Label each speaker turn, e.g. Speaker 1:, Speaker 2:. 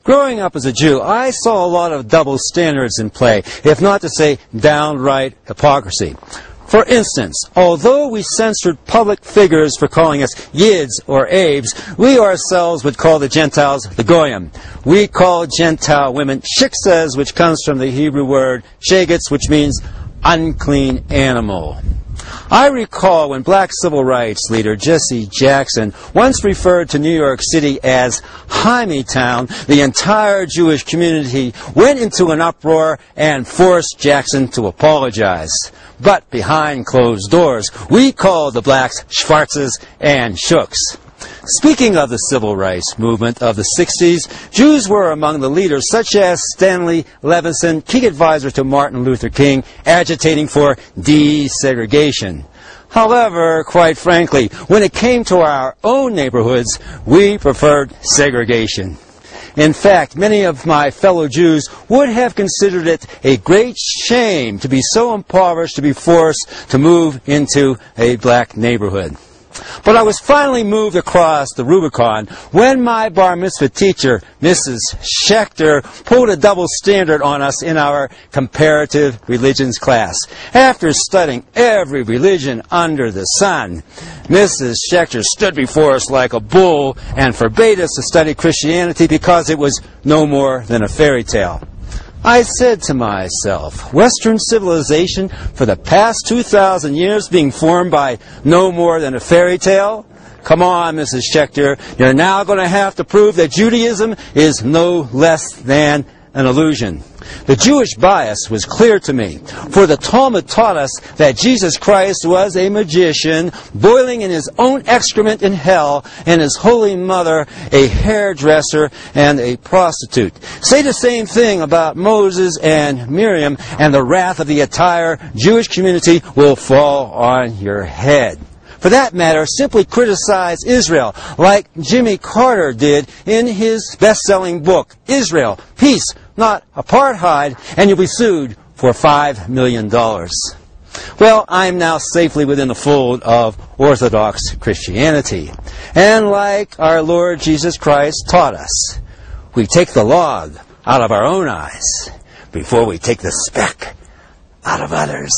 Speaker 1: Growing up as a Jew, I saw a lot of double standards in play, if not to say downright hypocrisy. For instance, although we censored public figures for calling us Yids or Abes, we ourselves would call the Gentiles the Goyim. We call Gentile women shiksas, which comes from the Hebrew word shegets, which means unclean animal. I recall when black civil rights leader Jesse Jackson once referred to New York City as Hymietown, the entire Jewish community went into an uproar and forced Jackson to apologize. But behind closed doors, we called the blacks Schwarzes and Shooks. Speaking of the civil rights movement of the 60s, Jews were among the leaders such as Stanley Levinson, key advisor to Martin Luther King, agitating for desegregation. However, quite frankly, when it came to our own neighborhoods, we preferred segregation. In fact, many of my fellow Jews would have considered it a great shame to be so impoverished to be forced to move into a black neighborhood. But I was finally moved across the Rubicon when my bar mitzvah teacher, Mrs. Schechter, pulled a double standard on us in our comparative religions class. After studying every religion under the sun, Mrs. Schechter stood before us like a bull and forbade us to study Christianity because it was no more than a fairy tale. I said to myself, Western civilization for the past 2,000 years being formed by no more than a fairy tale? Come on, Mrs. Schechter, you're now going to have to prove that Judaism is no less than an illusion. The Jewish bias was clear to me, for the Talmud taught us that Jesus Christ was a magician, boiling in his own excrement in hell, and his holy mother a hairdresser and a prostitute. Say the same thing about Moses and Miriam, and the wrath of the entire Jewish community will fall on your head. For that matter, simply criticize Israel, like Jimmy Carter did in his best-selling book, Israel, Peace, Not Apartheid, and you'll be sued for $5 million. Well, I'm now safely within the fold of Orthodox Christianity. And like our Lord Jesus Christ taught us, we take the log out of our own eyes before we take the speck out of others.